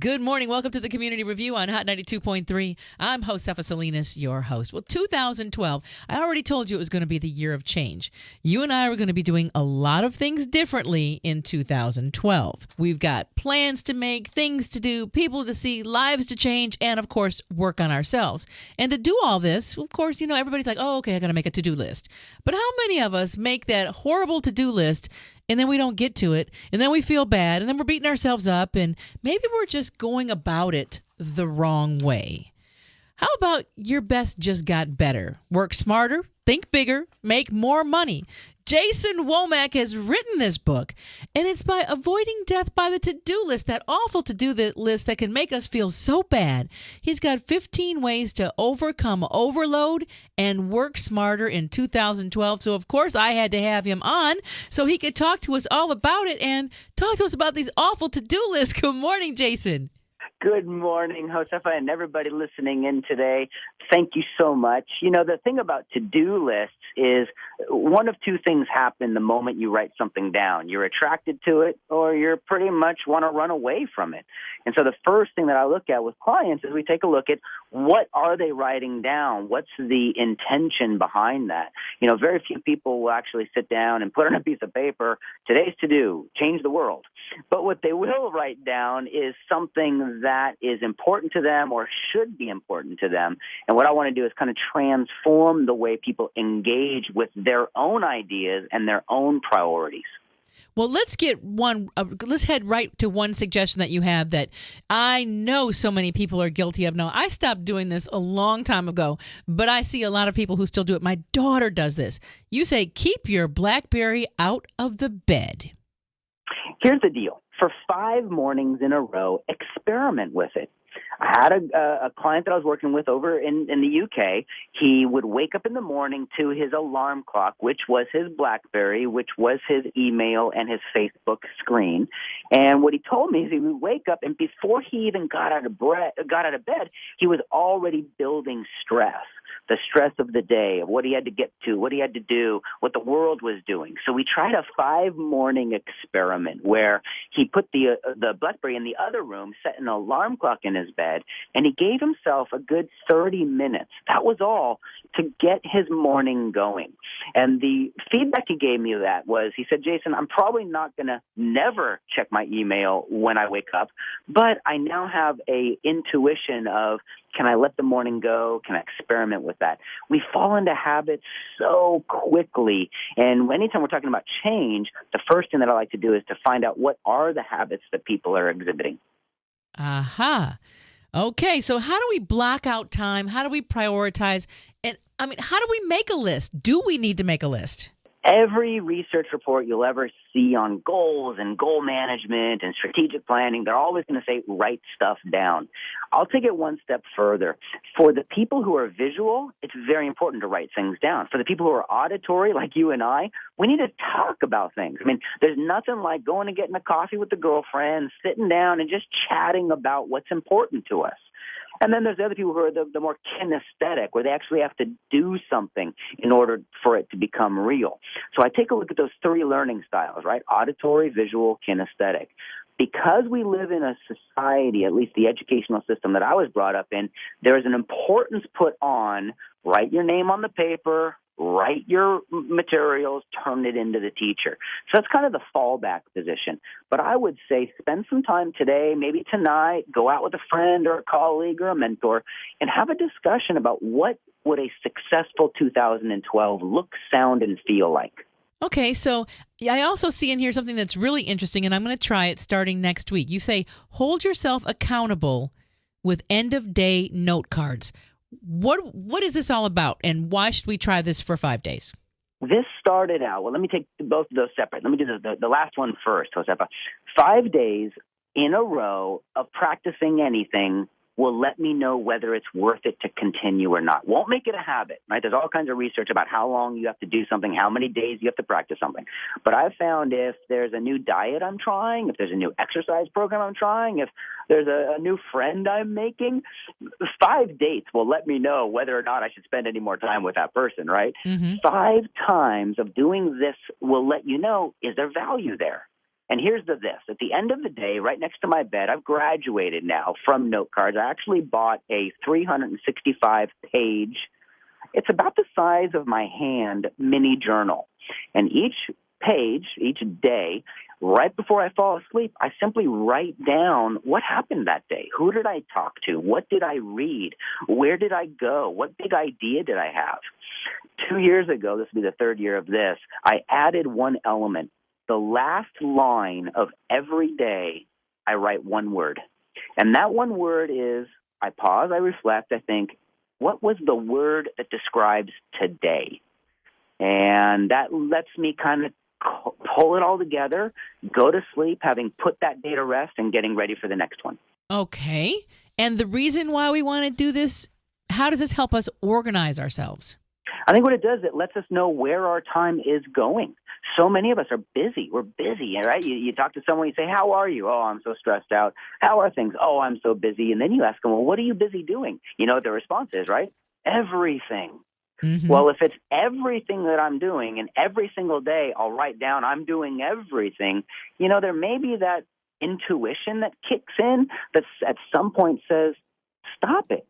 Good morning. Welcome to the Community Review on Hot 92.3. I'm Josefa Salinas, your host. Well, 2012, I already told you it was going to be the year of change. You and I are going to be doing a lot of things differently in 2012. We've got plans to make, things to do, people to see, lives to change, and of course, work on ourselves. And to do all this, of course, everybody's like, oh, okay, I got to make a to-do list. But how many of us make that horrible to-do list and then we don't get to it, and then we feel bad, and then we're beating ourselves up, and maybe we're just going about it the wrong way? How about your best just got better? Work smarter, think bigger, make more money. Jason Womack has written this book, and it's by avoiding death by the to-do list, that awful to-do list that can make us feel so bad. He's got 15 ways to overcome overload and work smarter in 2012. So, of course, I had to have him on so he could talk to us all about it and talk to us about these awful to-do lists. Good morning, Jason. Good morning, Josefa, and everybody listening in today. Thank you so much. The thing about to-do lists is one of two things happen the moment you write something down. You're attracted to it, or you're pretty much want to run away from it. And so the first thing that I look at with clients is we take a look at what are they writing down? What's the intention behind that? Very few people will actually sit down and put on a piece of paper, today's to-do, change the world. But what they will write down is something that is important to them or should be important to them. And what I want to do is kind of transform the way people engage with their own ideas and their own priorities. Well, let's head right to one suggestion that you have that I know so many people are guilty of. Now, I stopped doing this a long time ago, but I see a lot of people who still do it. My daughter does this. You say, keep your BlackBerry out of the bed. Here's the deal. For 5 mornings in a row, experiment with it. I had a client that I was working with over in the UK. He would wake up in the morning to his alarm clock, which was his BlackBerry, which was his email and his Facebook screen. And what he told me is he would wake up, and before he even got out of bed, he was already building stress. The stress of the day, of what he had to get to, what he had to do, what the world was doing. So we tried a 5-morning experiment where he put the BlackBerry in the other room, set an alarm clock in his bed, and he gave himself a good 30 minutes. That was all to get his morning going. And the feedback he gave me of that was, he said, Jason, I'm probably not going to never check my email when I wake up, but I now have a intuition of, can I let the morning go? Can I experiment with that? We fall into habits so quickly. And anytime we're talking about change, the first thing that I like to do is to find out what are the habits that people are exhibiting. Aha. Okay, so how do we block out time? How do we prioritize? And how do we make a list? Do we need to make a list? Every research report you'll ever see on goals and goal management and strategic planning, they're always going to say, write stuff down. I'll take it one step further. For the people who are visual, it's very important to write things down. For the people who are auditory, like you and I, we need to talk about things. There's nothing like going and getting a coffee with the girlfriend, sitting down and just chatting about what's important to us. And then there's the other people who are the more kinesthetic, where they actually have to do something in order for it to become real. So I take a look at those 3 learning styles, right? Auditory, visual, kinesthetic. Because we live in a society, at least the educational system that I was brought up in, there is an importance put on write your name on the paper, write your materials, turn it into the teacher. So that's kind of the fallback position. But I would say spend some time today, maybe tonight, go out with a friend or a colleague or a mentor, and have a discussion about what would a successful 2012 look, sound, and feel like. Okay, so I also see in here something that's really interesting, and I'm going to try it starting next week. You say, hold yourself accountable with end-of-day note cards. What is this all about, and why should we try this for 5 days? This started out, well, let me take both of those separate. Let me do the last one first, Josefa. 5 days in a row of practicing anything will let me know whether it's worth it to continue or not. Won't make it a habit, right? There's all kinds of research about how long you have to do something, how many days you have to practice something. But I've found if there's a new diet I'm trying, if there's a new exercise program I'm trying, if there's a new friend I'm making, 5 dates will let me know whether or not I should spend any more time with that person, right? Mm-hmm. 5 times of doing this will let you know, is there value there? And here's this. At the end of the day, right next to my bed, I've graduated now from note cards. I actually bought a 365-page, it's about the size of my hand, mini journal. And each page, each day, right before I fall asleep, I simply write down what happened that day. Who did I talk to? What did I read? Where did I go? What big idea did I have? 2 years ago, this will be the third year of this, I added one element. The last line of every day, I write one word. And that one word is, I pause, I reflect, I think, what was the word that describes today? And that lets me kind of pull it all together, go to sleep, having put that day to rest and getting ready for the next one. Okay. And the reason why we want to do this, how does this help us organize ourselves? I think what it does, it lets us know where our time is going. So many of us are busy. We're busy, right? You talk to someone, you say, how are you? Oh, I'm so stressed out. How are things? Oh, I'm so busy. And then you ask them, well, what are you busy doing? You know what their response is, right? Everything. Mm-hmm. Well, if it's everything that I'm doing and every single day I'll write down I'm doing everything, you know, there may be that intuition that kicks in that at some point says, stop it.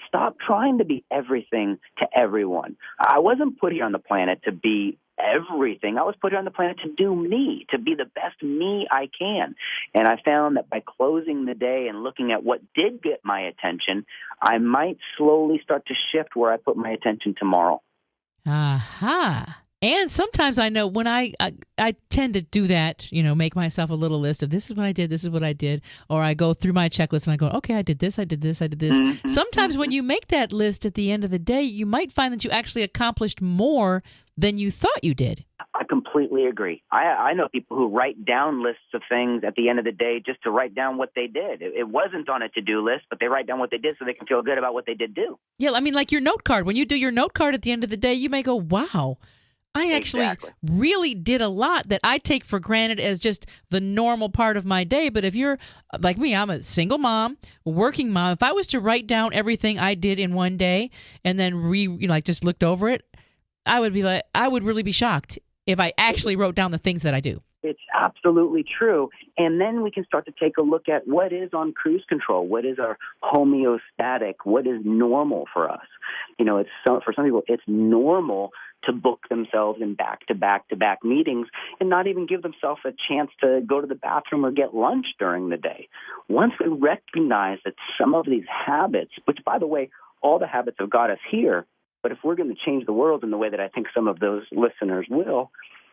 Stop trying to be everything to everyone. I wasn't put here on the planet to be everything. I was put here on the planet to do me, to be the best me I can. And I found that by closing the day and looking at what did get my attention, I might slowly start to shift where I put my attention tomorrow. Aha. And sometimes I know when I tend to do that, you know, make myself a little list of this is what I did, this is what I did, or I go through my checklist and I go, okay, I did this, I did this, I did this. Mm-hmm. Sometimes when you make that list at the end of the day, you might find that you actually accomplished more than you thought you did. I completely agree. I know people who write down lists of things at the end of the day just to write down what they did. It wasn't on a to-do list, but they write down what they did so they can feel good about what they did do. Yeah, I mean, like your note card. When you do your note card at the end of the day, you may go, wow, I actually really did a lot that I take for granted as just the normal part of my day. But if you're like me, I'm a single mom, working mom. If I was to write down everything I did in one day and then just looked over it, I would really be shocked if I actually wrote down the things that I do. It's absolutely true. And then we can start to take a look at what is on cruise control, what is our homeostatic, what is normal for us. You know, for some people, it's normal to book themselves in back-to-back meetings and not even give themselves a chance to go to the bathroom or get lunch during the day. Once we recognize that some of these habits, which, by the way, all the habits have got us here, but if we're going to change the world in the way that I think some of those listeners will,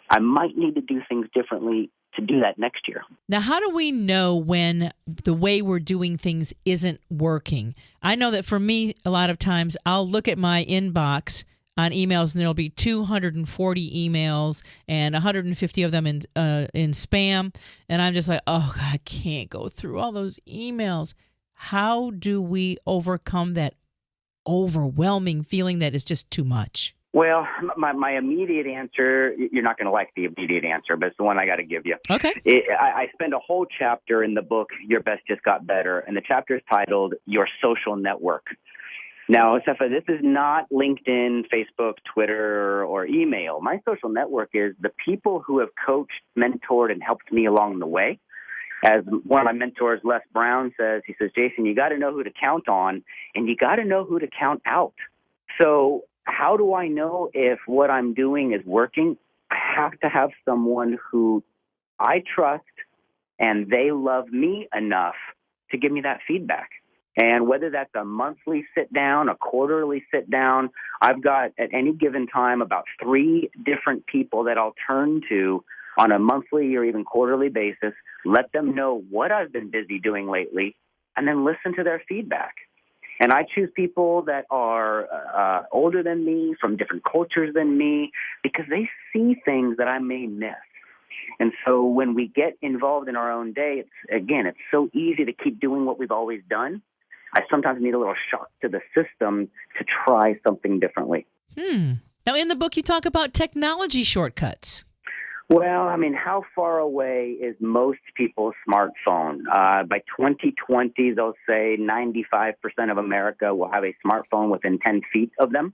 I might need to do things differently to do that next year. Now, how do we know when the way we're doing things isn't working? I know that for me, a lot of times I'll look at my inbox on emails and there'll be 240 emails and 150 of them in spam. And I'm just like, oh, God, I can't go through all those emails. How do we overcome that overwhelming feeling that is just too much? Well, my immediate answer, you're not going to like the immediate answer, but it's the one I got to give you. Okay. I spend a whole chapter in the book, Your Best Just Got Better, and the chapter is titled Your Social Network. Now, Josefa, this is not LinkedIn, Facebook, Twitter, or email. My social network is the people who have coached, mentored, and helped me along the way. As one of my mentors, Les Brown, says, he says, Jason, you got to know who to count on, and you got to know who to count out. So how do I know if what I'm doing is working? I have to have someone who I trust and they love me enough to give me that feedback. And whether that's a monthly sit down, a quarterly sit down, I've got at any given time about 3 different people that I'll turn to on a monthly or even quarterly basis, let them know what I've been busy doing lately, and then listen to their feedback. And I choose people that are older than me, from different cultures than me, because they see things that I may miss. And so when we get involved in our own day, it's so easy to keep doing what we've always done. I sometimes need a little shock to the system to try something differently. Now, in the book, you talk about technology shortcuts. Well, I mean, how far away is most people's smartphone? By 2020, they'll say 95% of America will have a smartphone within 10 feet of them.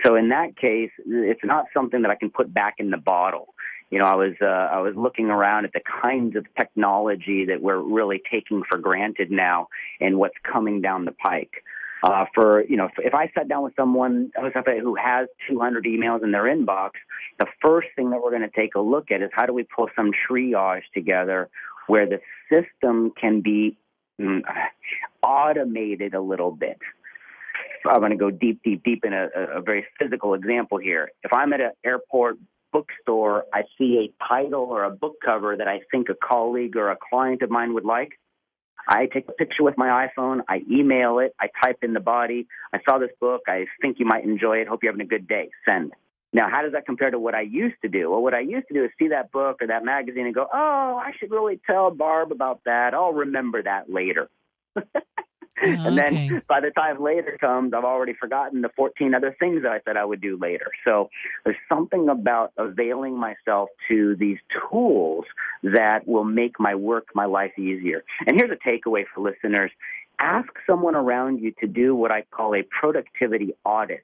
So in that case, it's not something that I can put back in the bottle. I was looking around at the kinds of technology that we're really taking for granted now and what's coming down the pike. If I sat down with someone who has 200 emails in their inbox, the first thing that we're going to take a look at is how do we pull some triage together where the system can be automated a little bit. I'm going to go deep in a very physical example here. If I'm at an airport bookstore, I see a title or a book cover that I think a colleague or a client of mine would like. I take a picture with my iPhone, I email it, I type in the body, I saw this book, I think you might enjoy it, hope you're having a good day, send. Now, how does that compare to what I used to do? Well, what I used to do is see that book or that magazine and go, oh, I should really tell Barb about that. I'll remember that later. And then by the time later comes, I've already forgotten the 14 other things that I said I would do later. So there's something about availing myself to these tools that will make my work, my life easier. And here's a takeaway for listeners. Ask someone around you to do what I call a productivity audit.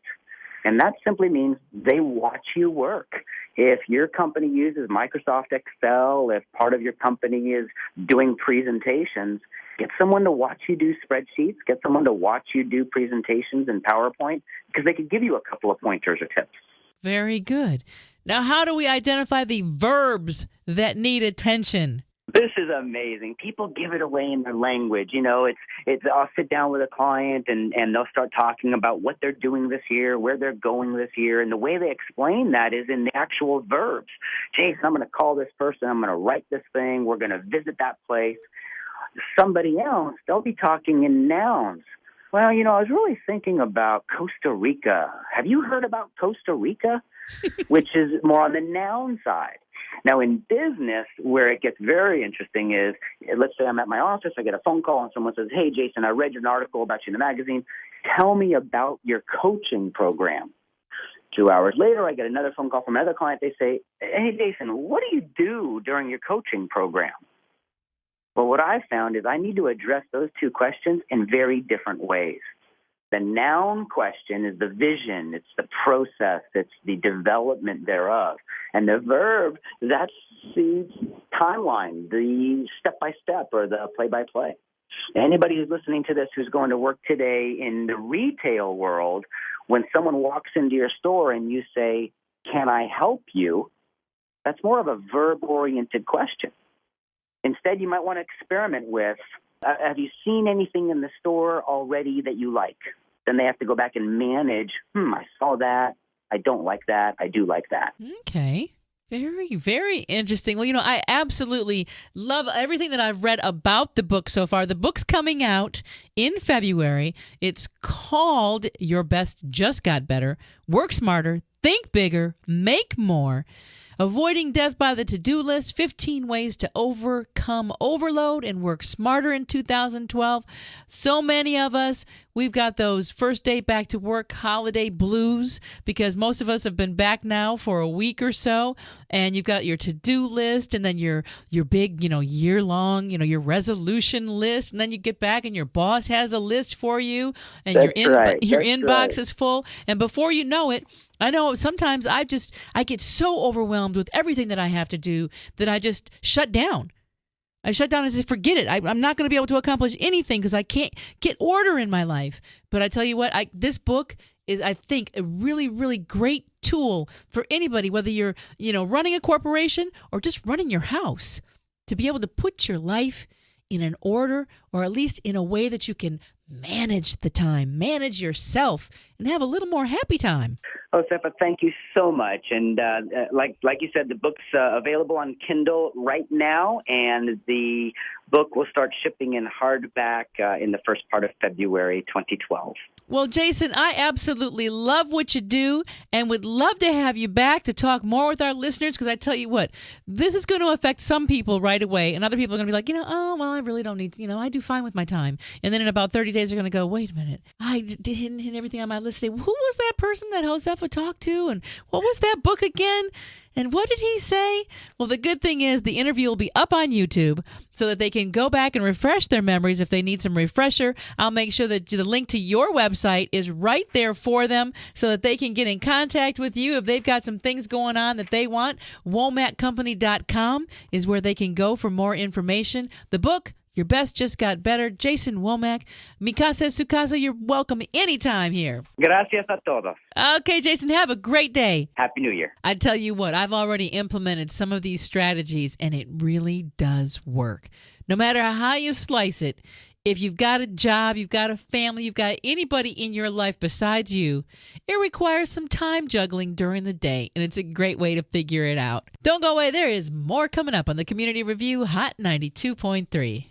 And that simply means they watch you work. If your company uses Microsoft Excel, if part of your company is doing presentations, get someone to watch you do spreadsheets, get someone to watch you do presentations in PowerPoint, because they could give you a couple of pointers or tips. Very good. Now, how do we identify the verbs that need attention? This is amazing. People give it away in their language. I'll sit down with a client and they'll start talking about what they're doing this year, where they're going this year. And the way they explain that is in the actual verbs. Jason, I'm going to call this person. I'm going to write this thing. We're going to visit that place. Somebody else, they'll be talking in nouns. Well, I was really thinking about Costa Rica. Have you heard about Costa Rica? Which is more on the noun side. Now, in business, where it gets very interesting is, let's say I'm at my office, I get a phone call, and someone says, hey, Jason, I read an article about you in the magazine. Tell me about your coaching program. 2 hours later, I get another phone call from another client. They say, hey, Jason, what do you do during your coaching program? Well, what I found is I need to address those two questions in very different ways. The noun question is the vision, it's the process, it's the development thereof. And the verb, that's the timeline, the step-by-step or the play-by-play. Anybody who's listening to this who's going to work today in the retail world, when someone walks into your store and you say, can I help you? That's more of a verb-oriented question. Instead, you might want to experiment with, have you seen anything in the store already that you like? Then they have to go back and manage, I saw that, I don't like that, I do like that. Okay. Very, very interesting. Well, I absolutely love everything that I've read about the book so far. The book's coming out in February. It's called Your Best Just Got Better. Work smarter, think bigger, make more. Avoiding death by the to-do list, 15 ways to overcome overload and work smarter in 2012. So many of us, we've got those first day back to work holiday blues because most of us have been back now for a week or so, and you've got your to-do list and then your big, year-long, your resolution list, and then you get back and your boss has a list for you and your inbox is full, and before you know it, I know sometimes I get so overwhelmed with everything that I have to do that I just shut down. I shut down and say, forget it. I'm not going to be able to accomplish anything because I can't get order in my life. But I tell you what, this book is, I think, a really, really great tool for anybody, whether you're, running a corporation or just running your house, to be able to put your life in an order, or at least in a way that you can manage the time, manage yourself, and have a little more happy time. Josefa, thank you so much. And like you said, the book's available on Kindle right now, and the book will start shipping in hardback in the first part of February 2012. Well, Jason, I absolutely love what you do and would love to have you back to talk more with our listeners, because I tell you what, this is going to affect some people right away, and other people are going to be like, I really don't need to, I do fine with my time. And then in about 30 days, they're going to go, wait a minute, I didn't hit everything on my list today. Who was that person that Josefa talked to? And what was that book again? And what did he say? Well, the good thing is the interview will be up on YouTube so that they can go back and refresh their memories if they need some refresher. I'll make sure that the link to your website is right there for them so that they can get in contact with you if they've got some things going on that they want. WomackCompany.com is where they can go for more information. The book, Your Best Just Got Better. Jason Womack, Mikasa Sukasa, you're welcome anytime here. Gracias a todos. Okay, Jason, have a great day. Happy New Year. I tell you what, I've already implemented some of these strategies, and it really does work. No matter how you slice it, if you've got a job, you've got a family, you've got anybody in your life besides you, it requires some time juggling during the day, and it's a great way to figure it out. Don't go away. There is more coming up on the Community Review Hot 92.3.